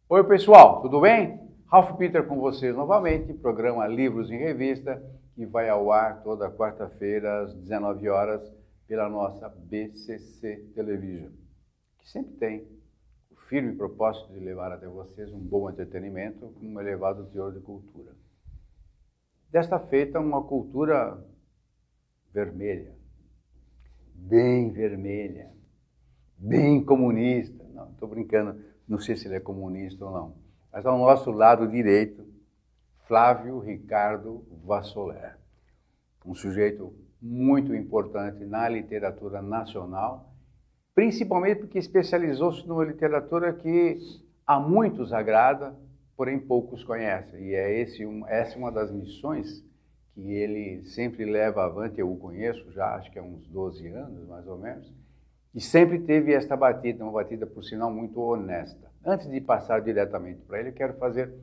Oi pessoal, tudo bem? Ralph Peter com vocês novamente, programa Livros em Revista, que vai ao ar toda quarta-feira às 19 horas pela nossa BCC Television, que sempre tem o firme propósito de levar até vocês um bom entretenimento com um elevado teor de cultura. Desta feita, uma cultura vermelha, bem vermelha, bem comunista. Não, estou brincando, não sei se ele é comunista ou não. Mas ao nosso lado direito, Flávio Ricardo Vassoler, um sujeito muito importante na literatura nacional, principalmente porque especializou-se numa literatura que a muitos agrada, porém poucos conhecem. E essa é uma das missões que ele sempre leva avante. Eu o conheço já, acho que há uns 12 anos, mais ou menos, e sempre teve esta batida, uma batida, por sinal, muito honesta. Antes de passar diretamente para ele, eu quero fazer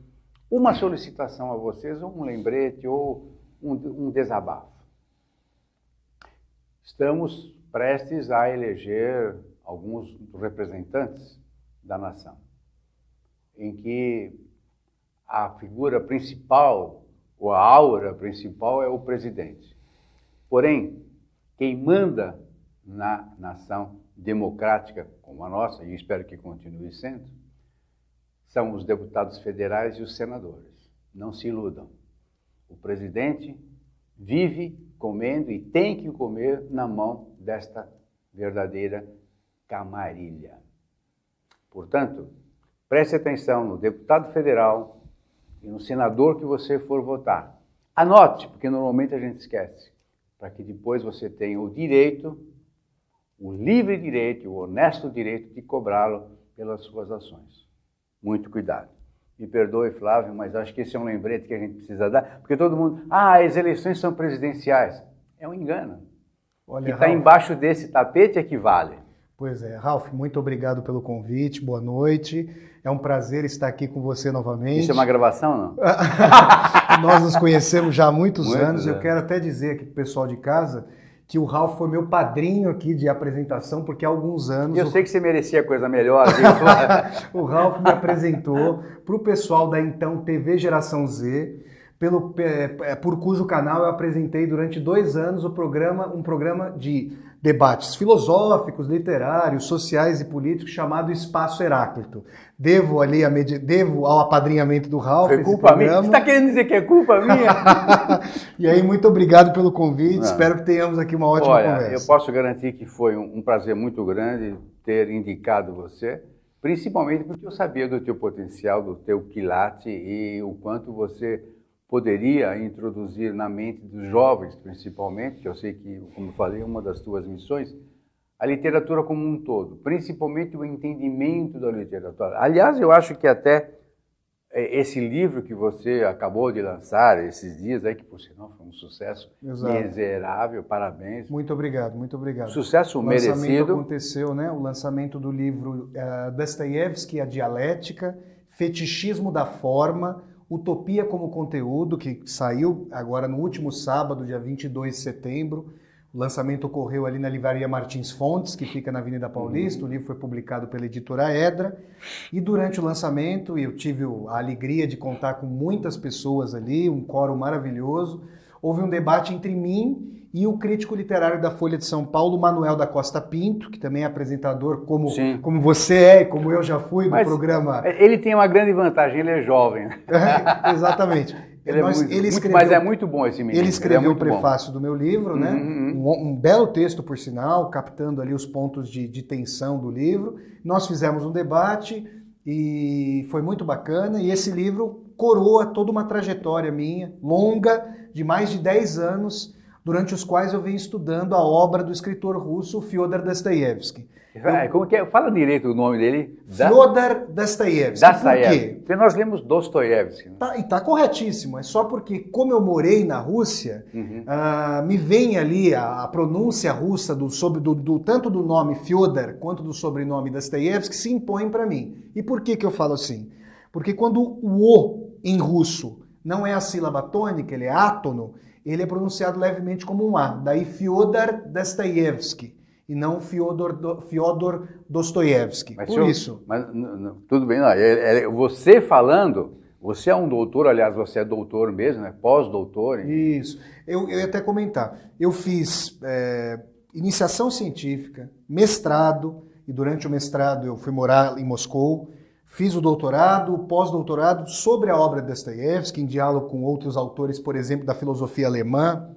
uma solicitação a vocês, ou um lembrete, ou um desabafo. Estamos prestes a eleger alguns representantes da nação, em que a figura principal, ou a aura principal, é o presidente. Porém, quem manda na nação democrática como a nossa, e espero que continue sendo, são os deputados federais e os senadores. Não se iludam. O presidente vive comendo e tem que comer na mão desta verdadeira camarilha. Portanto, preste atenção no deputado federal e no senador que você for votar. Anote, porque normalmente a gente esquece, para que depois você tenha o direito, o livre direito, o honesto direito de cobrá-lo pelas suas ações. Muito cuidado. Me perdoe, Flávio, mas acho que esse é um lembrete que a gente precisa dar, porque todo mundo, as eleições são presidenciais. É um engano. Olha, o que está embaixo desse tapete é que vale. Pois é, Ralph, muito obrigado pelo convite, boa noite. É um prazer estar aqui com você novamente. Isso é uma gravação, não? Nós nos conhecemos já há muitos anos. Eu quero até dizer aqui para o pessoal de casa que o Ralph foi meu padrinho aqui de apresentação, porque há alguns anos... Eu sei que você merecia coisa melhor. O Ralph me apresentou para o pessoal da então TV Geração Z, por cujo canal eu apresentei durante 2 anos um programa de debates filosóficos, literários, sociais e políticos chamado Espaço Heráclito. Devo ao apadrinhamento do Ralph. Foi culpa minha? Você está querendo dizer que é culpa minha? E aí, muito obrigado pelo convite. Espero que tenhamos aqui uma ótima conversa. Eu posso garantir que foi um prazer muito grande ter indicado você, principalmente porque eu sabia do teu potencial, do teu quilate e o quanto você poderia introduzir na mente dos jovens, principalmente, que eu sei que, como falei, é uma das tuas missões, a literatura como um todo, principalmente o entendimento da literatura. Aliás, eu acho que até esse livro que você acabou de lançar esses dias, aí, que por sinal foi um sucesso miserável, parabéns. Muito obrigado, muito obrigado. Sucesso merecido. O lançamento aconteceu, né? O lançamento do livro Dostoiévski, A Dialética, Fetichismo da Forma, Utopia como Conteúdo, que saiu agora no último sábado, dia 22 de setembro. O lançamento ocorreu ali na Livraria Martins Fontes, que fica na Avenida Paulista. O livro foi publicado pela editora Edra. E durante o lançamento, eu tive a alegria de contar com muitas pessoas ali, um coro maravilhoso. Houve um debate entre mim e o crítico literário da Folha de São Paulo, Manuel da Costa Pinto, que também é apresentador como você é e como eu já fui no programa. Ele tem uma grande vantagem, ele é jovem. Exatamente. Mas é muito bom esse menino. Ele escreveu o prefácio do meu livro, né? Um belo texto, por sinal, captando ali os pontos de tensão do livro. Nós fizemos um debate e foi muito bacana. E esse livro coroa toda uma trajetória minha, longa, de mais de 10 anos, durante os quais eu venho estudando a obra do escritor russo Fyodor Dostoiévski. Como que é? Fala direito o nome dele. Fyodor Dostoiévski. Por quê? Porque nós lemos Dostoiévski. E tá corretíssimo. É só porque, como eu morei na Rússia, me vem ali a pronúncia russa tanto do nome Fyodor quanto do sobrenome Dostoiévski se impõe para mim. E por que eu falo assim? Porque quando o O em russo não é a sílaba tônica, ele é átono, ele é pronunciado levemente como um A. Daí Fyodor Dostoiévski. e não Fyodor Dostoiévski. Mas, Por senhor, isso. Mas tudo bem, não, você falando, você é um doutor, aliás, você é doutor mesmo, né? Pós-doutor. Isso. Eu ia até comentar. Eu fiz iniciação científica, mestrado, e durante o mestrado eu fui morar em Moscou. Fiz o doutorado, o pós-doutorado sobre a obra de Dostoiévski, em diálogo com outros autores, por exemplo, da filosofia alemã.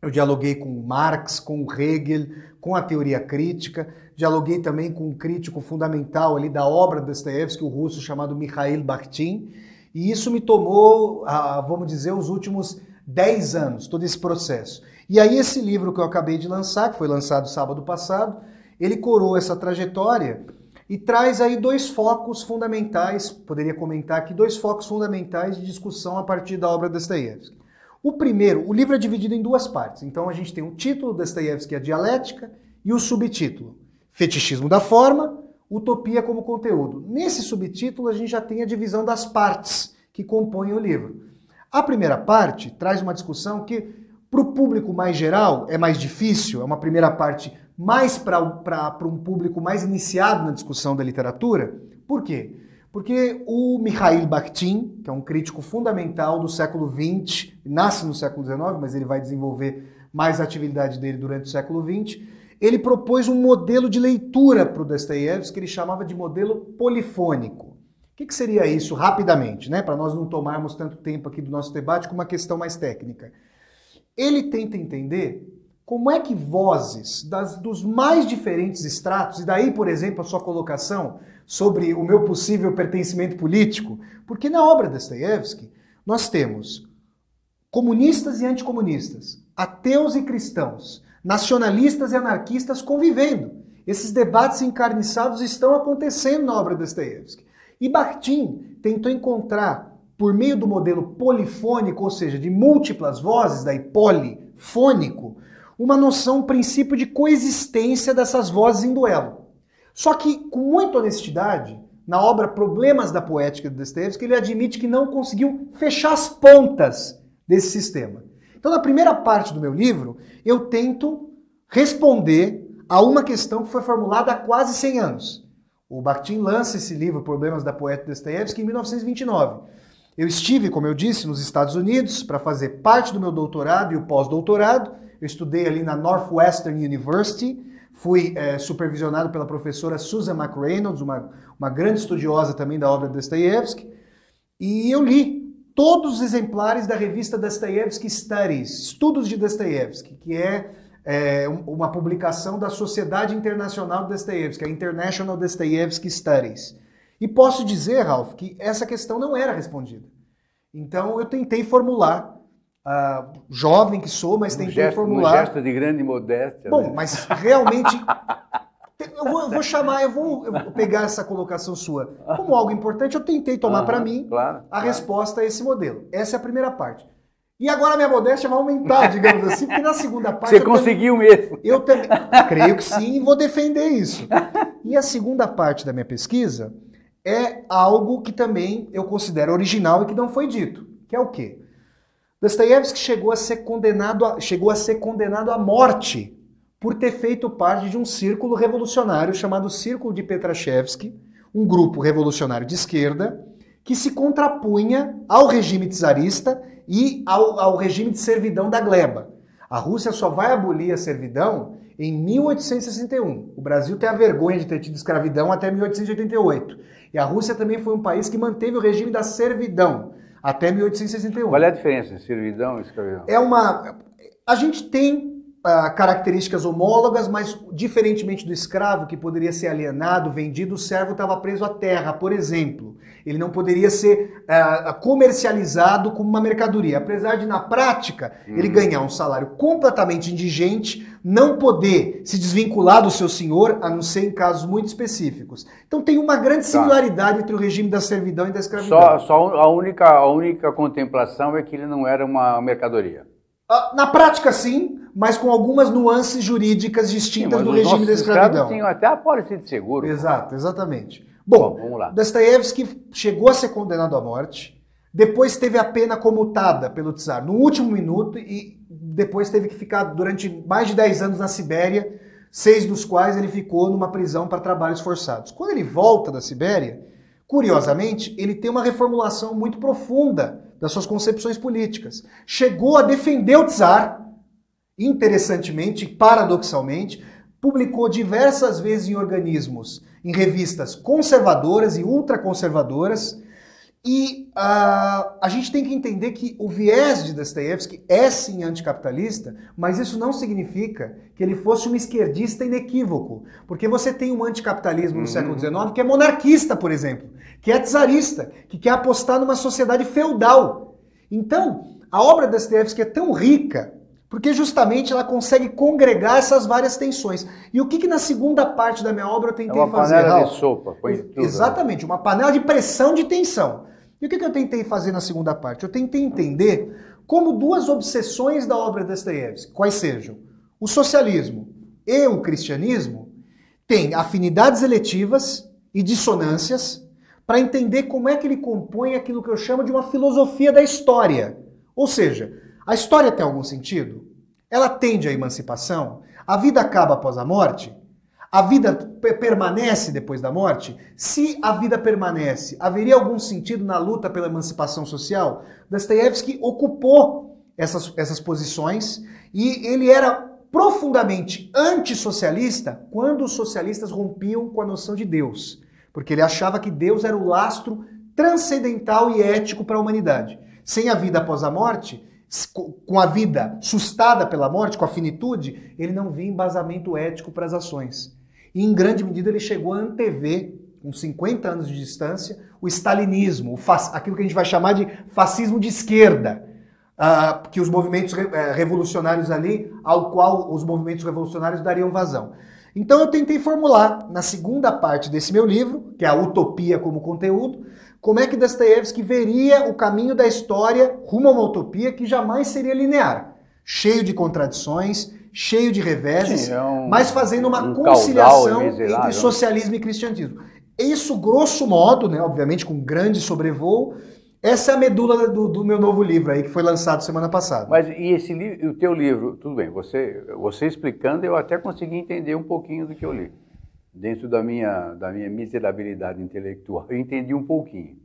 Eu dialoguei com Marx, com Hegel, com a teoria crítica. Dialoguei também com um crítico fundamental ali da obra de Dostoiévski, o russo chamado Mikhail Bakhtin. E isso me tomou, vamos dizer, os últimos 10 anos, todo esse processo. E aí esse livro que eu acabei de lançar, que foi lançado sábado passado, ele coroa essa trajetória e traz aí 2 focos fundamentais, poderia comentar aqui, 2 focos fundamentais de discussão a partir da obra de Dostoiévski. O primeiro, o livro é dividido em 2 partes. Então a gente tem o título, Dostoiévski, a dialética, e o subtítulo, Fetichismo da forma, utopia como conteúdo. Nesse subtítulo a gente já tem a divisão das partes que compõem o livro. A primeira parte traz uma discussão que, para o público mais geral, é mais difícil, é uma primeira parte mais para um público mais iniciado na discussão da literatura. Por quê? Porque o Mikhail Bakhtin, que é um crítico fundamental do século XX, nasce no século XIX, mas ele vai desenvolver mais a atividade dele durante o século XX, ele propôs um modelo de leitura para o Dostoiévski que ele chamava de modelo polifônico. O que seria isso, rapidamente, né? Para nós não tomarmos tanto tempo aqui do nosso debate com uma questão mais técnica. Ele tenta entender como é que vozes dos mais diferentes estratos, e daí, por exemplo, a sua colocação sobre o meu possível pertencimento político, porque na obra de Dostoiévski nós temos comunistas e anticomunistas, ateus e cristãos, nacionalistas e anarquistas convivendo. Esses debates encarniçados estão acontecendo na obra de Dostoiévski. E Bakhtin tentou encontrar, por meio do modelo polifônico, ou seja, de múltiplas vozes, daí polifônico, uma noção, um princípio de coexistência dessas vozes em duelo. Só que, com muita honestidade, na obra Problemas da Poética de Dostoiévski, ele admite que não conseguiu fechar as pontas desse sistema. Então, na primeira parte do meu livro, eu tento responder a uma questão que foi formulada há quase 100 anos. O Bakhtin lança esse livro, Problemas da Poética de Dostoiévski, em 1929. Eu estive, como eu disse, nos Estados Unidos para fazer parte do meu doutorado e o pós-doutorado. Eu estudei ali na Northwestern University, fui supervisionado pela professora Susan McReynolds, uma grande estudiosa também da obra de Dostoiévski, e eu li todos os exemplares da revista Dostoiévski Studies, Estudos de Dostoiévski, que é uma publicação da Sociedade Internacional de Dostoiévski, a International Dostoiévski Studies. E posso dizer, Ralph, que essa questão não era respondida. Então eu tentei formular, jovem que sou, mas tentei formular... Um gesto de grande modéstia. Bom, né? mas realmente... eu vou pegar essa colocação sua como algo importante, eu tentei tomar para mim a resposta a esse modelo. Essa é a primeira parte. E agora a minha modéstia vai aumentar, digamos assim, porque na segunda parte... Você conseguiu mesmo. Eu também creio que sim e vou defender isso. E a segunda parte da minha pesquisa é algo que também eu considero original e que não foi dito, que é o quê? Dostoiévski chegou a ser condenado à morte por ter feito parte de um círculo revolucionário chamado Círculo de Petrashevsky, um grupo revolucionário de esquerda que se contrapunha ao regime czarista e ao regime de servidão da gleba. A Rússia só vai abolir a servidão em 1861. O Brasil tem a vergonha de ter tido escravidão até 1888. E a Rússia também foi um país que manteve o regime da servidão até 1861. Qual é a diferença entre servidão e escravidão? A gente tem características homólogas, mas diferentemente do escravo, que poderia ser alienado, vendido, o servo estava preso à terra, por exemplo. Ele não poderia ser comercializado como uma mercadoria. Apesar de, na prática, ele ganhar um salário completamente indigente, não poder se desvincular do seu senhor, a não ser em casos muito específicos. Então tem uma grande similaridade entre o regime da servidão e da escravidão. Só a única contemplação é que ele não era uma mercadoria. Na prática, sim, mas com algumas nuances jurídicas distintas do regime da escravidão. Tinham até a pólice de seguro. Exato, exatamente. Bom, vamos lá. Dostoiévski chegou a ser condenado à morte, depois teve a pena comutada pelo czar no último minuto e depois teve que ficar durante mais de 10 anos na Sibéria, 6 dos quais ele ficou numa prisão para trabalhos forçados. Quando ele volta da Sibéria, curiosamente, ele tem uma reformulação muito profunda das suas concepções políticas. Chegou a defender o czar, interessantemente, paradoxalmente, publicou diversas vezes em organismos, em revistas conservadoras e ultraconservadoras, e a gente tem que entender que o viés de Dostoiévski é sim anticapitalista, mas isso não significa que ele fosse um esquerdista inequívoco, porque você tem um anticapitalismo no século XIX que é monarquista, por exemplo, que é czarista, que quer apostar numa sociedade feudal. Então, a obra de Dostoiévski é tão rica porque justamente ela consegue congregar essas várias tensões. E o que na segunda parte da minha obra eu tentei fazer? É uma panela de sopa. Põe tudo, exatamente, uma panela de pressão de tensão. E o que eu tentei fazer na segunda parte? Eu tentei entender como duas obsessões da obra de Dostoiévski, quais sejam o socialismo e o cristianismo, têm afinidades eletivas e dissonâncias para entender como é que ele compõe aquilo que eu chamo de uma filosofia da história. Ou seja, a história tem algum sentido? Ela tende à emancipação? A vida acaba após a morte? A vida permanece depois da morte? Se a vida permanece, haveria algum sentido na luta pela emancipação social? Dostoiévski ocupou essas posições e ele era profundamente antissocialista quando os socialistas rompiam com a noção de Deus, porque ele achava que Deus era o lastro transcendental e ético para a humanidade. Sem a vida após a morte, com a vida sustada pela morte, com a finitude, ele não via embasamento ético para as ações. E em grande medida ele chegou a antever, com 50 anos de distância, o stalinismo, aquilo que a gente vai chamar de fascismo de esquerda, que os movimentos revolucionários ali, ao qual os movimentos revolucionários dariam vazão. Então eu tentei formular, na segunda parte desse meu livro, que é a Utopia como Conteúdo, como é que Dostoiévski veria o caminho da história rumo a uma utopia que jamais seria linear, cheio de contradições, cheio de reveses, mas fazendo uma conciliação entre socialismo e cristianismo. Isso, grosso modo, né, obviamente com grande sobrevoo, essa é a medula do meu novo livro aí, que foi lançado semana passada. Mas e o teu livro, tudo bem, você explicando, eu até consegui entender um pouquinho do que eu li. Dentro da minha miserabilidade intelectual, eu entendi um pouquinho.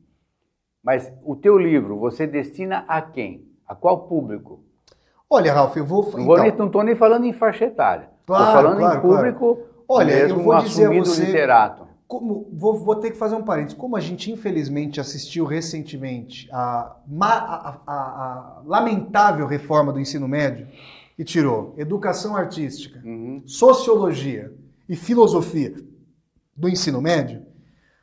Mas o teu livro, você destina a quem? A qual público? Olha, Ralf, eu vou... Não estou nem falando em faixa etária. Estou falando em público, olha, mesmo eu vou dizer assumido a você, literato. Vou ter que fazer um parênteses. Como a gente, infelizmente, assistiu recentemente a lamentável reforma do ensino médio, que tirou educação artística, sociologia e filosofia do ensino médio,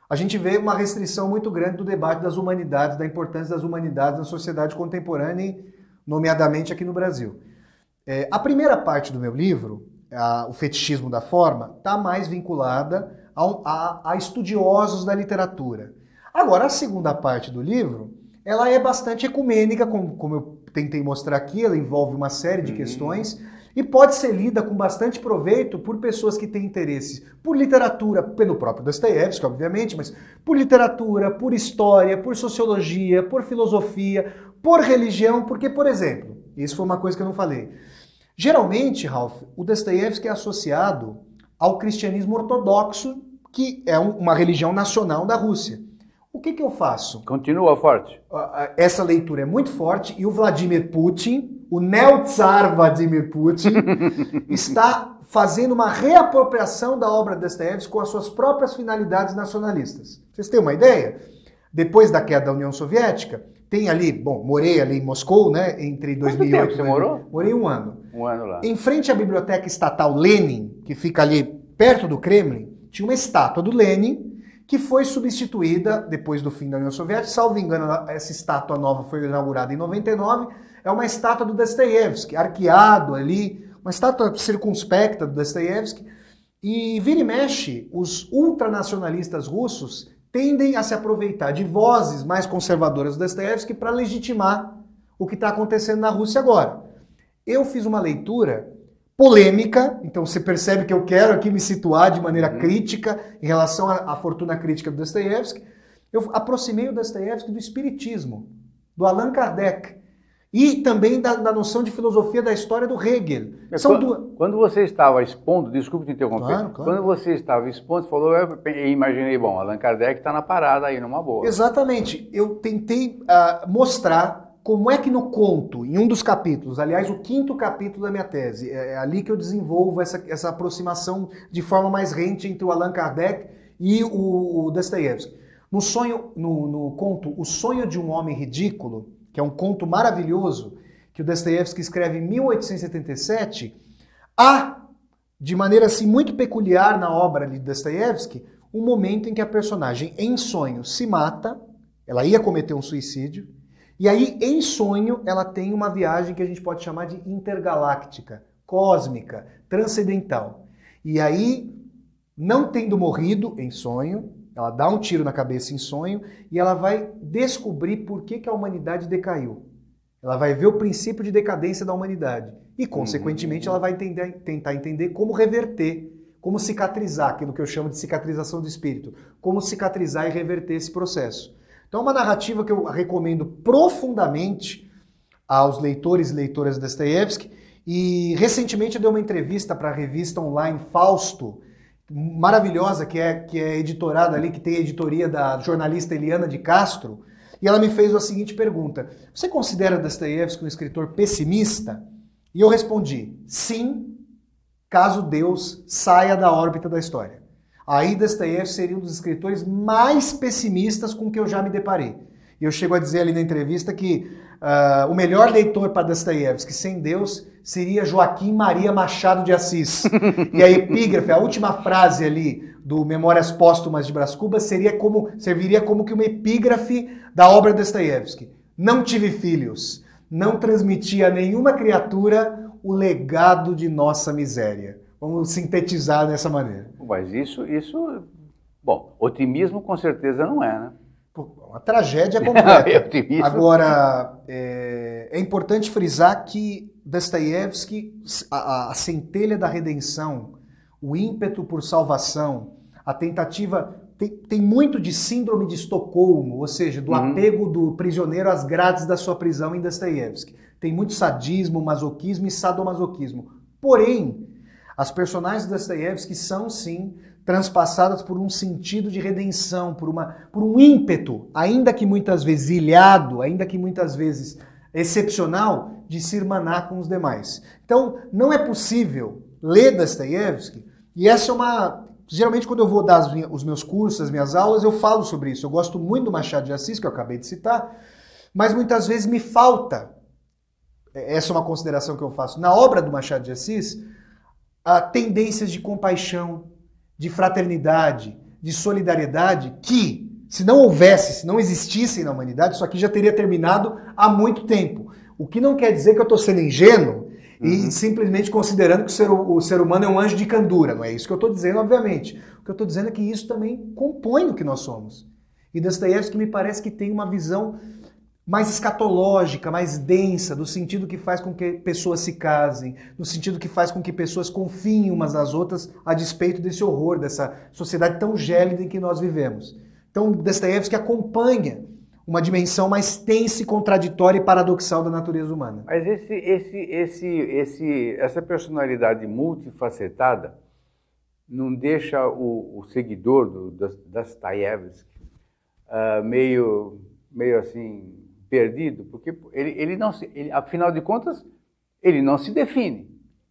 a gente vê uma restrição muito grande do debate das humanidades, da importância das humanidades na sociedade contemporânea, nomeadamente aqui no Brasil. A primeira parte do meu livro, o fetichismo da forma, está mais vinculada a estudiosos da literatura. Agora, a segunda parte do livro, ela é bastante ecumênica, como eu tentei mostrar aqui, ela envolve uma série de questões e pode ser lida com bastante proveito por pessoas que têm interesse por literatura, pelo próprio Dostoiévski, obviamente, mas por literatura, por história, por sociologia, por filosofia, por religião, porque, por exemplo, isso foi uma coisa que eu não falei. Geralmente, Ralf, o Dostoiévski é associado ao cristianismo ortodoxo, que é uma religião nacional da Rússia. O que eu faço? Continua forte. Essa leitura é muito forte e o Vladimir Putin, o neo-tsar Vladimir Putin, está fazendo uma reapropriação da obra de Dostoiévski com as suas próprias finalidades nacionalistas. Vocês têm uma ideia? Depois da queda da União Soviética, tem ali, morei ali em Moscou, né, entre 2008 e... Quanto tempo você morou? Morei um ano. Um ano lá. Em frente à Biblioteca Estatal Lenin, que fica ali perto do Kremlin, tinha uma estátua do Lenin, que foi substituída depois do fim da União Soviética. Salvo engano, essa estátua nova foi inaugurada em 99. É uma estátua do Dostoiévski, arqueado ali, uma estátua circunspecta do Dostoiévski. E vira e mexe, os ultranacionalistas russos tendem a se aproveitar de vozes mais conservadoras do Dostoiévski para legitimar o que está acontecendo na Rússia agora. Eu fiz uma leitura polêmica, então você percebe que eu quero aqui me situar de maneira crítica em relação à fortuna crítica do Dostoiévski. Eu aproximei o Dostoiévski do espiritismo, do Allan Kardec. E também da noção de filosofia da história do Hegel. Quando você estava expondo, desculpe te interromper, Claro. Quando você estava expondo, você falou, eu imaginei, bom, Allan Kardec está na parada aí, numa boa. Exatamente. Eu tentei mostrar como é que no conto, em um dos capítulos, aliás, o 5º capítulo da minha tese, é ali que eu desenvolvo essa aproximação de forma mais rente entre o Allan Kardec e o Dostoiévski. No conto O Sonho de um Homem Ridículo, que é um conto maravilhoso, que o Dostoiévski escreve em 1877, há, de maneira assim muito peculiar na obra de Dostoiévski, um momento em que a personagem, em sonho, se mata, ela ia cometer um suicídio, e aí, em sonho, ela tem uma viagem que a gente pode chamar de intergaláctica, cósmica, transcendental. E aí, não tendo morrido em sonho, ela dá um tiro na cabeça em sonho e ela vai descobrir por que a humanidade decaiu. Ela vai ver o princípio de decadência da humanidade. E, consequentemente, ela vai tentar entender como reverter, como cicatrizar, aquilo que eu chamo de cicatrização do espírito. Como cicatrizar e reverter esse processo. Então, é uma narrativa que eu recomendo profundamente aos leitores e leitoras de Dostoiévski. E, recentemente, eu dei uma entrevista para a revista online Fausto, maravilhosa, que é editorada ali, que tem a editoria da jornalista Eliana de Castro. E ela me fez a seguinte pergunta: você considera Dostoiévski um escritor pessimista? E eu respondi, sim, caso Deus saia da órbita da história. Aí Dostoiévski seria um dos escritores mais pessimistas com que eu já me deparei. E eu chego a dizer ali na entrevista que o melhor leitor para Dostoiévski sem Deus seria Joaquim Maria Machado de Assis. E a epígrafe, a última frase ali do Memórias Póstumas de Brás Cubas serviria como que uma epígrafe da obra de Dostoiévski. Não tive filhos, não transmiti a nenhuma criatura o legado de nossa miséria. Vamos sintetizar dessa maneira. Mas bom, otimismo com certeza não é, né? Uma tragédia completa. Agora, é importante frisar que Dostoiévski, a centelha da redenção, o ímpeto por salvação, a tentativa, tem muito de síndrome de Estocolmo, ou seja, do apego do prisioneiro às grades da sua prisão em Dostoiévski. Tem muito sadismo, masoquismo e sadomasoquismo. Porém, as personagens de Dostoiévski são, sim, transpassadas por um sentido de redenção, por um ímpeto, ainda que muitas vezes ilhado, ainda que muitas vezes excepcional, de se irmanar com os demais. Então, não é possível ler Dostoiévski, e essa é uma... Geralmente, quando eu vou dar os meus cursos, as minhas aulas, eu falo sobre isso. Eu gosto muito do Machado de Assis, que eu acabei de citar, mas muitas vezes me falta, essa é uma consideração que eu faço, na obra do Machado de Assis, tendências de compaixão, de fraternidade, de solidariedade, que, se não houvesse, se não existissem na humanidade, isso aqui já teria terminado há muito tempo. O que não quer dizer que eu estou sendo ingênuo e simplesmente considerando que o ser humano é um anjo de candura. Não é isso que eu estou dizendo, obviamente. O que eu estou dizendo é que isso também compõe o que nós somos. E Dostoiévski me parece que tem uma visão mais escatológica, mais densa, do sentido que faz com que pessoas se casem, no sentido que faz com que pessoas confiem umas nas outras a despeito desse horror, dessa sociedade tão gélida em que nós vivemos. Então, Dostoiévski acompanha uma dimensão mais tensa, contraditória e paradoxal da natureza humana. Mas essa personalidade multifacetada não deixa o seguidor do Dostoiévski meio assim perdido, porque ele não afinal de contas, ele não se define.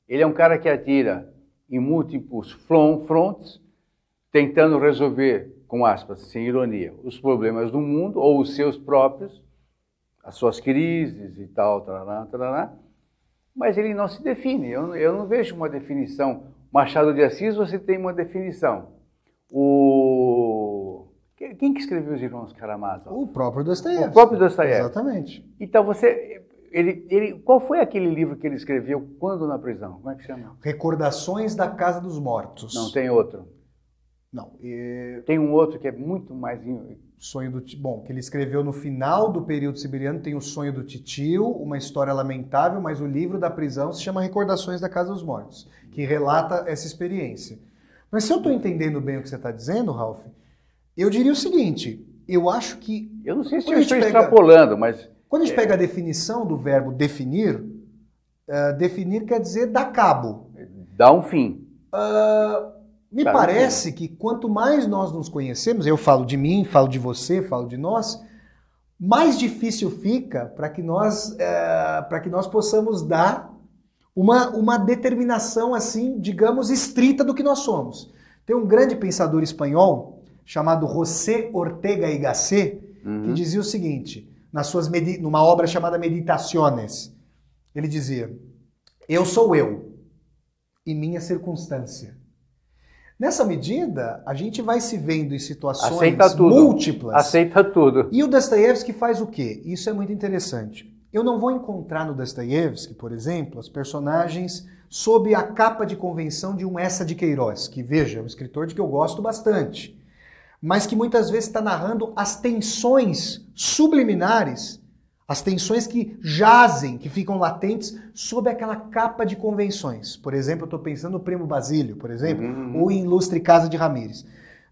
Ele é um cara que atira em múltiplos frontes, tentando resolver, com aspas, sem ironia, os problemas do mundo, ou os seus próprios, as suas crises e tal, tarará, mas ele não se define. Eu não vejo uma definição. Machado de Assis, você tem uma definição. Quem que escreveu Os Irmãos Karamazov? O próprio Dostoiévski. O próprio Dostoiévski. Exatamente. Então qual foi aquele livro que ele escreveu quando na prisão? Como é que chama? Recordações da Casa dos Mortos. Não, tem outro. Não. Tem um outro que é muito mais... que ele escreveu no final do período siberiano, tem O Sonho do Titio, uma história lamentável, mas o livro da prisão se chama Recordações da Casa dos Mortos, que relata essa experiência. Mas se eu estou entendendo bem o que você está dizendo, Ralph, eu diria o seguinte, eu acho que... Eu não sei se eu estou extrapolando, mas Quando a gente pega a definição do verbo definir, definir quer dizer dar cabo. Dá um fim. Me parece que quanto mais nós nos conhecemos, eu falo de mim, falo de você, falo de nós, mais difícil fica para que nós possamos dar uma determinação, assim, digamos, estrita do que nós somos. Tem um grande pensador espanhol chamado José Ortega y Gasset, que dizia o seguinte, numa obra chamada Meditaciones, ele dizia: eu sou eu e minha circunstância. Nessa medida, a gente vai se vendo em situações múltiplas. Aceita tudo. E o Dostoiévski faz o quê? Isso é muito interessante. Eu não vou encontrar no Dostoiévski, por exemplo, as personagens sob a capa de convenção de um Eça de Queiroz, que, veja, é um escritor de que eu gosto bastante, mas que muitas vezes está narrando as tensões subliminares, as tensões que jazem, que ficam latentes sob aquela capa de convenções. Por exemplo, eu estou pensando no Primo Basílio, por exemplo, ou em Ilustre Casa de Ramírez.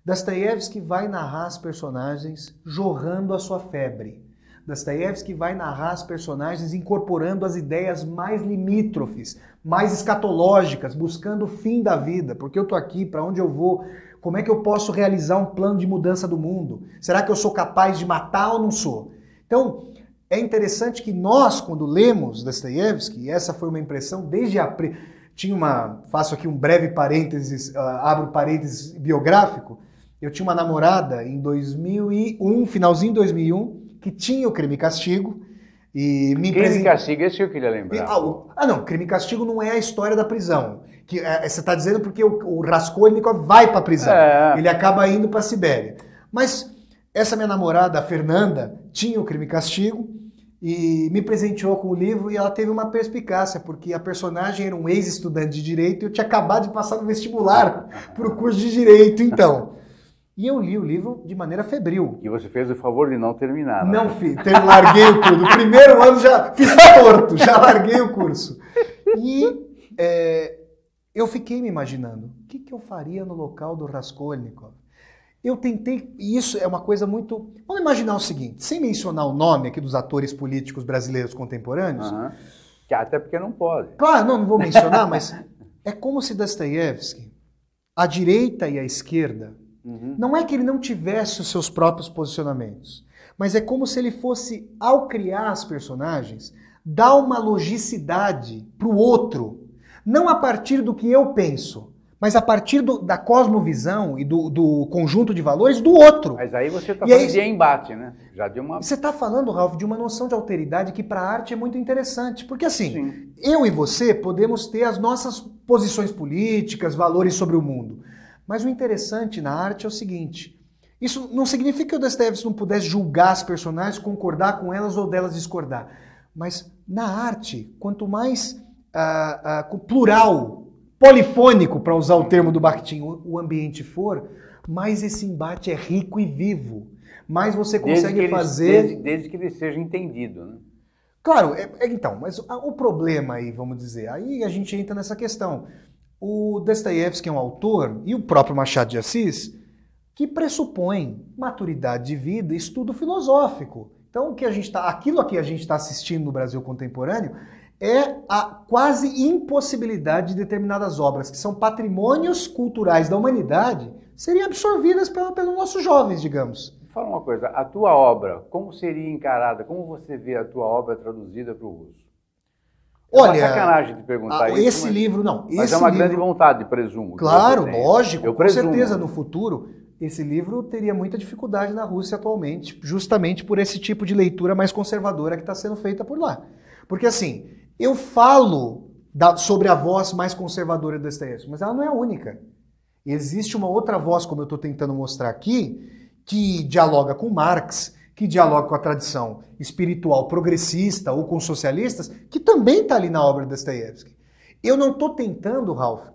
Dostoiévski vai narrar as personagens jorrando a sua febre. Dostoiévski vai narrar as personagens incorporando as ideias mais limítrofes, mais escatológicas, buscando o fim da vida. Porque eu estou aqui, para onde eu vou? Como é que eu posso realizar um plano de mudança do mundo? Será que eu sou capaz de matar ou não sou? Então, é interessante que nós, quando lemos Dostoiévski, e essa foi uma impressão desde faço aqui um breve parênteses, abro parênteses biográfico, eu tinha uma namorada em 2001, finalzinho de 2001, que tinha o Crime e Castigo. Crime e Castigo, esse eu queria lembrar. Não, Crime e Castigo não é a história da prisão. Você está dizendo porque o Raskolnikov vai para a prisão. Ele acaba indo para a Sibéria. Mas essa minha namorada, a Fernanda, tinha o Crime e Castigo e me presenteou com o livro, e ela teve uma perspicácia, porque a personagem era um ex-estudante de Direito e eu tinha acabado de passar no vestibular para o curso de Direito, então. E eu li o livro de maneira febril. E você fez o favor de não terminar. Não fiz, larguei o curso. No primeiro ano já fiz torto, já larguei o curso. E eu fiquei me imaginando, o que eu faria no local do Raskolnikov? Eu tentei, e isso é uma coisa muito... Vamos imaginar o seguinte, sem mencionar o nome aqui dos atores políticos brasileiros contemporâneos. Até porque não pode. Claro, não vou mencionar, mas é como se Dostoiévski, a direita e a esquerda, não é que ele não tivesse os seus próprios posicionamentos, mas é como se ele fosse, ao criar as personagens, dar uma logicidade para o outro, não a partir do que eu penso, mas a partir da cosmovisão e do conjunto de valores do outro. Mas aí você está falando de embate, né? Já de uma... Você está falando, Ralf, de uma noção de alteridade que para a arte é muito interessante. Porque assim, eu e você podemos ter as nossas posições políticas, valores sobre o mundo. Mas o interessante na arte é o seguinte, isso não significa que o Dostoiévski não pudesse julgar as personagens, concordar com elas ou delas discordar. Mas na arte, quanto mais plural, polifônico, para usar o termo do Bakhtin, o ambiente for, mais esse embate é rico e vivo. Mais você consegue fazer... Desde que ele seja entendido, né? Claro, então, mas o problema aí, vamos dizer, aí a gente entra nessa questão. O Dostoiévski é um autor, e o próprio Machado de Assis, que pressupõe maturidade de vida e estudo filosófico. Então, aquilo a que a gente está assistindo no Brasil contemporâneo é a quase impossibilidade de determinadas obras, que são patrimônios culturais da humanidade, serem absorvidas pelos nossos jovens, digamos. Fala uma coisa, a tua obra, como seria encarada, como você vê a tua obra traduzida para o russo? Olha, é uma sacanagem de perguntar isso. Esse livro, não. Mas é uma grande vontade, presumo. Claro, lógico, com certeza no futuro. Esse livro teria muita dificuldade na Rússia atualmente, justamente por esse tipo de leitura mais conservadora que está sendo feita por lá. Porque assim, eu falo sobre a voz mais conservadora do Dostoiévski, mas ela não é a única. Existe uma outra voz, como eu estou tentando mostrar aqui, que dialoga com Marx, que dialoga com a tradição espiritual progressista ou com socialistas, que também está ali na obra de Dostoiévski. Eu não estou tentando, Ralf,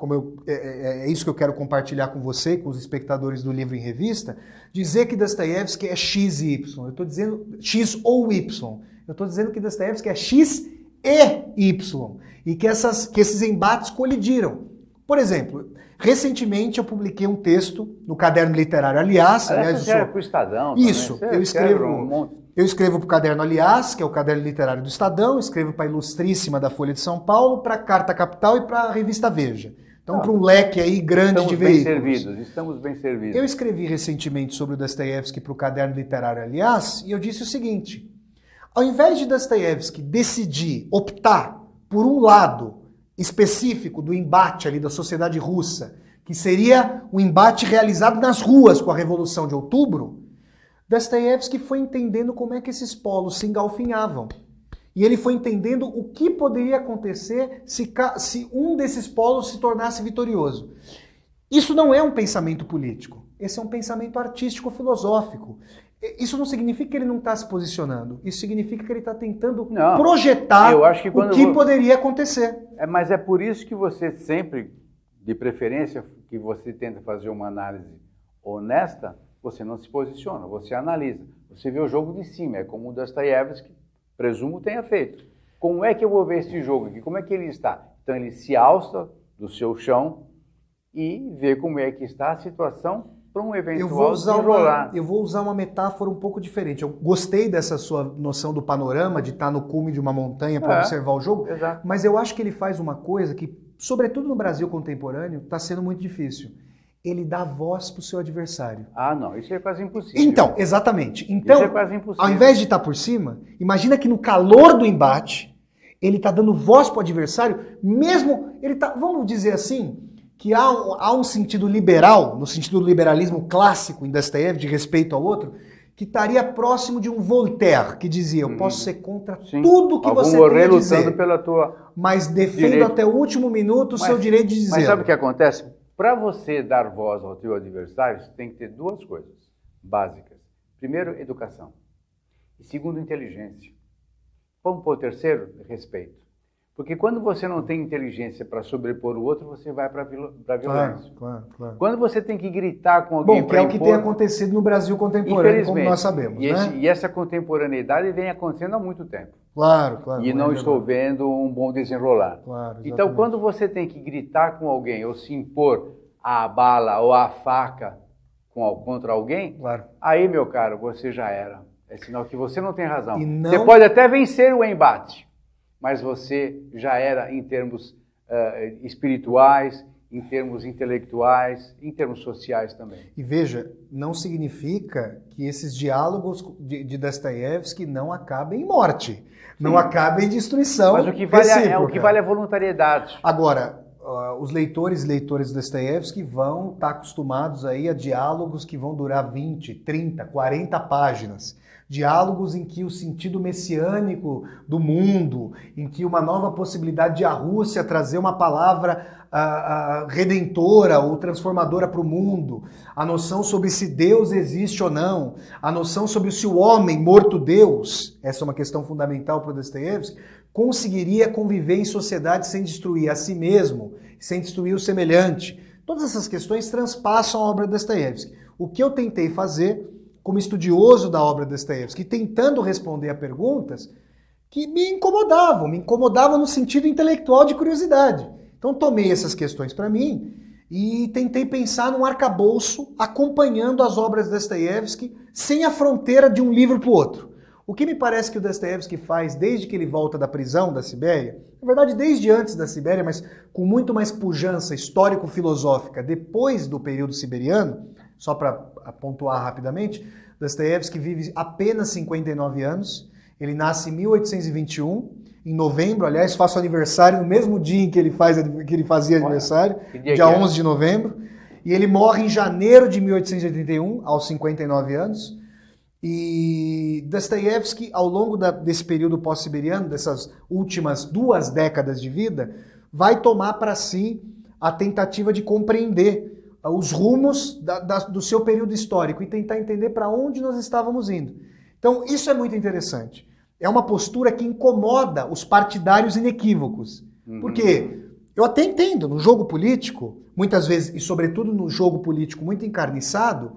é isso que eu quero compartilhar com você e com os espectadores do Livro em Revista, dizer que Dostoiévski é X e Y. Eu estou dizendo X ou Y. Eu estou dizendo que Dostoiévski é X e Y. E que esses embates colidiram. Por exemplo, recentemente eu publiquei um texto no Caderno Literário Aliás. Aliás, você para o Estadão Isso, também. eu escrevo para o Caderno Aliás, que é o Caderno Literário do Estadão, escrevo para a Ilustríssima da Folha de São Paulo, para a Carta Capital e para a Revista Veja. Então, para um leque aí grande de veículos. Estamos bem servidos. Eu escrevi recentemente sobre o Dostoiévski para o Caderno Literário Aliás, e eu disse o seguinte: ao invés de Dostoiévski decidir, optar por um lado específico do embate ali da sociedade russa, que seria um embate realizado nas ruas com a Revolução de Outubro, Dostoiévski foi entendendo como é que esses polos se engalfinhavam. E ele foi entendendo o que poderia acontecer se um desses polos se tornasse vitorioso. Isso não é um pensamento político, esse é um pensamento artístico-filosófico. Isso não significa que ele não está se posicionando, isso significa que ele está tentando projetar o que poderia acontecer. Mas é por isso que você sempre, de preferência, que você tenta fazer uma análise honesta, você não se posiciona, você analisa. Você vê o jogo de cima, é como o Dostoiévski, presumo, tenha feito. Como é que eu vou ver esse jogo aqui? Como é que ele está? Então ele se alça do seu chão e vê como é que está a situação para um eventual desenrolar. Eu vou usar uma metáfora um pouco diferente. Eu gostei dessa sua noção do panorama, de estar no cume de uma montanha para observar o jogo, mas eu acho que ele faz uma coisa que, sobretudo no Brasil contemporâneo, está sendo muito difícil. Ele dá voz para o seu adversário. Ah, não, isso é quase impossível. Então, exatamente. Então, isso é quase impossível. Ao invés de estar por cima, imagina que no calor do embate, ele está dando voz para o adversário, mesmo ele está, vamos dizer assim, que há um sentido liberal, no sentido do liberalismo clássico em Dostoiévski, de respeito ao outro, que estaria próximo de um Voltaire, que dizia, eu posso ser contra tudo que você tem a dizer, pela tua mas defendo até o último minuto o seu direito de dizer. Mas sabe o que acontece? Para você dar voz ao teu adversário, você tem que ter duas coisas básicas. Primeiro, educação. E segundo, inteligência. Vamos pôr o terceiro, respeito. Porque quando você não tem inteligência para sobrepor o outro, você vai para a violência. Claro. Quando você tem que gritar com alguém... Bom, que é o que tem acontecido no Brasil contemporâneo, como nós sabemos. E essa contemporaneidade vem acontecendo há muito tempo. Claro. E não estou vendo um bom desenrolar. Claro, então, quando você tem que gritar com alguém ou se impor a bala ou a faca contra alguém, aí, meu caro, você já era. É sinal que você não tem razão. Você pode até vencer o embate, mas você já era em termos espirituais, em termos intelectuais, em termos sociais também. E veja, não significa que esses diálogos de Dostoiévski não acabem em morte, não acabem em destruição. Mas o que vale é a voluntariedade. Agora, os leitores e leitoras de Dostoiévski vão estar acostumados aí a diálogos que vão durar 20, 30, 40 páginas. Diálogos em que o sentido messiânico do mundo, em que uma nova possibilidade de a Rússia trazer uma palavra redentora ou transformadora para o mundo, a noção sobre se Deus existe ou não, a noção sobre se o homem, morto Deus, essa é uma questão fundamental para o Dostoiévski, conseguiria conviver em sociedade sem destruir a si mesmo, sem destruir o semelhante. Todas essas questões transpassam a obra de Dostoiévski. O que eu tentei fazer como estudioso da obra de Dostoiévski, tentando responder a perguntas que me incomodavam no sentido intelectual de curiosidade. Então tomei essas questões para mim e tentei pensar num arcabouço acompanhando as obras de Dostoiévski sem a fronteira de um livro para o outro. O que me parece que o Dostoiévski faz desde que ele volta da prisão da Sibéria, na verdade desde antes da Sibéria, mas com muito mais pujança histórico-filosófica depois do período siberiano, só para pontuar rapidamente, Dostoiévski vive apenas 59 anos, ele nasce em 1821, em novembro, aliás, faço aniversário no mesmo dia em que ele fazia aniversário, dia 11 de novembro, e ele morre em janeiro de 1881, aos 59 anos, e Dostoiévski, ao longo desse período pós-siberiano, dessas últimas 2 décadas de vida, vai tomar para si a tentativa de compreender os rumos do seu período histórico e tentar entender para onde nós estávamos indo. Então, isso é muito interessante. É uma postura que incomoda os partidários inequívocos. Porque eu até entendo, no jogo político, muitas vezes, e sobretudo no jogo político muito encarniçado,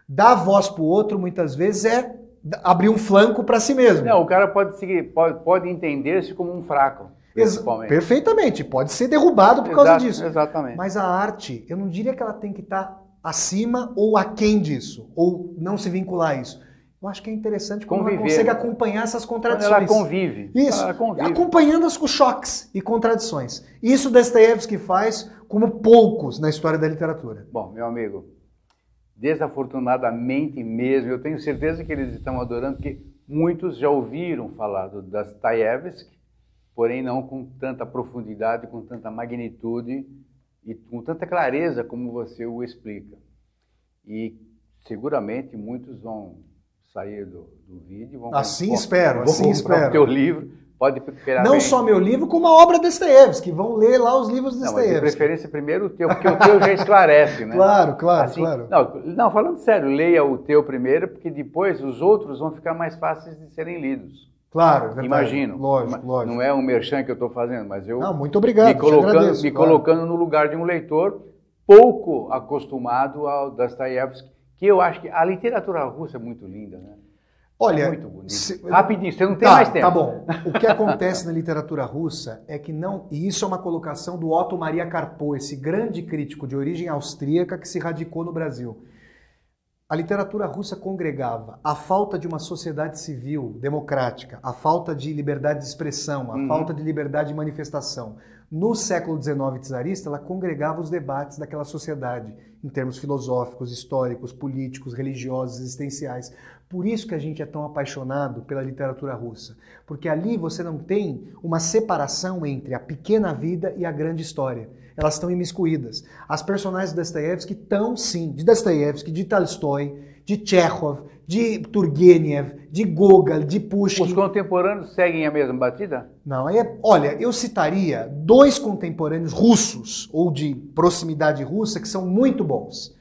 dar voz para o outro, muitas vezes, é abrir um flanco para si mesmo. Não, o cara pode entender-se como um fraco. principalmente. Perfeitamente, pode ser derrubado por causa disso. Exatamente. Mas a arte, eu não diria que ela tem que estar acima ou aquém disso, ou não se vincular a isso. Eu acho que é interessante quando ela consegue acompanhar essas contradições. Quando ela convive. Isso, ela convive. Acompanhando os choques e contradições. Isso Dostoiévski faz como poucos na história da literatura. Bom, meu amigo, desafortunadamente mesmo, eu tenho certeza que eles estão adorando, porque muitos já ouviram falar do Dostoiévski, porém não com tanta profundidade, com tanta magnitude e com tanta clareza como você o explica. E seguramente muitos vão sair do vídeo e vão espero. comprar o teu livro. Pode esperar. Não só meu livro, como a obra Dostoiévski, vão ler lá os livros de Dostoiévski. Mas de preferência primeiro o teu, porque o teu já esclarece, né? Claro. Não, falando sério, leia o teu primeiro, porque depois os outros vão ficar mais fáceis de serem lidos. Claro, verdade. Imagino. Lógico. Não é um merchan que eu estou fazendo, mas eu... Não, muito obrigado, colocando no lugar de um leitor pouco acostumado ao Dostoiévski, que eu acho que a literatura russa é muito linda, né? Olha, é muito bonito. Rapidinho, você não tem mais tempo. Tá bom. O que acontece na literatura russa é que não... E isso é uma colocação do Otto Maria Karpo, esse grande crítico de origem austríaca que se radicou no Brasil. A literatura russa congregava a falta de uma sociedade civil, democrática, a falta de liberdade de expressão, a falta de liberdade de manifestação. No século XIX czarista, ela congregava os debates daquela sociedade, em termos filosóficos, históricos, políticos, religiosos, existenciais. Por isso que a gente é tão apaixonado pela literatura russa. Porque ali você não tem uma separação entre a pequena vida e a grande história. Elas estão imiscuídas. As personagens de Dostoiévski estão, sim, de Dostoiévski, de Tolstói, de Chekhov, de Turgenev, de Gogol, de Pushkin. Os contemporâneos seguem a mesma batida? Não, olha, eu citaria dois contemporâneos russos, ou de proximidade russa, que são muito bons.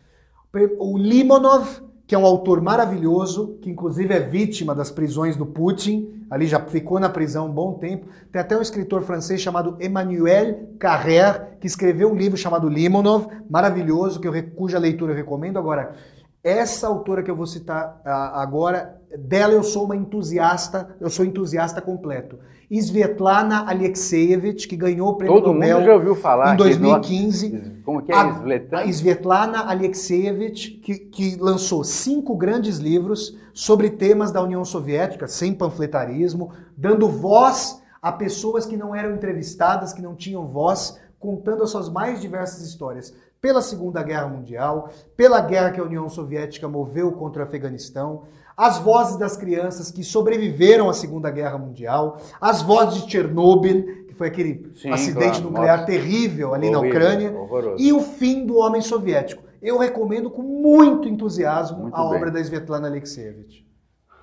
O Limonov, que é um autor maravilhoso, que inclusive é vítima das prisões do Putin, ali já ficou na prisão um bom tempo. Tem até um escritor francês chamado Emmanuel Carrère, que escreveu um livro chamado Limonov, maravilhoso, cuja leitura eu recomendo. Agora, essa autora que eu vou citar agora, dela eu sou entusiasta completo. Svetlana Alexievich, que ganhou o prêmio Nobel mundo já ouviu falar em 2015. Como que é? A Svetlana Alexievich, que lançou 5 grandes livros sobre temas da União Soviética, sem panfletarismo, dando voz a pessoas que não eram entrevistadas, que não tinham voz, contando as suas mais diversas histórias. Pela Segunda Guerra Mundial, pela guerra que a União Soviética moveu contra o Afeganistão, as vozes das crianças que sobreviveram à Segunda Guerra Mundial, as vozes de Chernobyl, que foi aquele acidente nuclear terrível ali na Ucrânia, horroroso. E o fim do homem soviético. Eu recomendo com muito entusiasmo a obra da Svetlana Alexievich.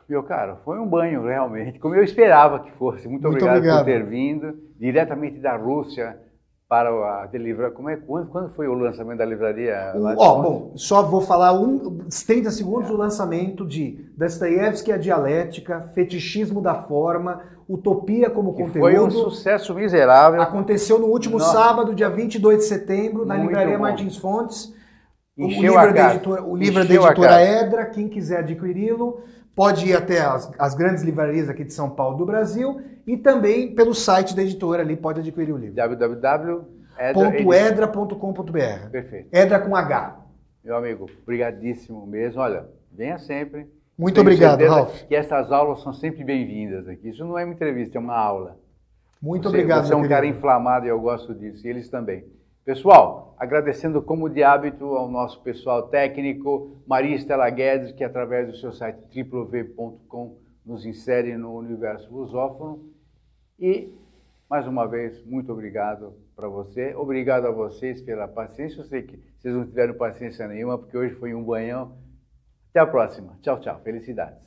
Meu caro, foi um banho realmente, como eu esperava que fosse. Muito obrigado por ter vindo, diretamente da Rússia, para a livraria. Quando foi o lançamento da livraria? Bom, só vou falar 30 segundos o lançamento de Dostoiévski, a Dialética, Fetichismo da Forma, Utopia como Conteúdo. Foi um sucesso miserável. Aconteceu no último sábado, dia 22 de setembro, na livraria Martins Fontes. O livro é da editora Edra. Quem quiser adquiri-lo pode ir até as grandes livrarias aqui de São Paulo do Brasil e também pelo site da editora ali pode adquirir o livro. www.edra.com.br. Perfeito. Edra com H. Meu amigo, brigadíssimo mesmo. Olha, venha sempre. Muito obrigado, Ralph. Que essas aulas são sempre bem-vindas aqui. Isso não é uma entrevista, é uma aula. Muito obrigado, Você é um cara inflamado e eu gosto disso. E eles também. Pessoal, agradecendo como de hábito ao nosso pessoal técnico, Maria Estela Guedes, que através do seu site www.com nos insere no universo lusófono. E, mais uma vez, muito obrigado para você. Obrigado a vocês pela paciência. Eu sei que vocês não tiveram paciência nenhuma, porque hoje foi um banhão. Até a próxima. Tchau, tchau. Felicidades.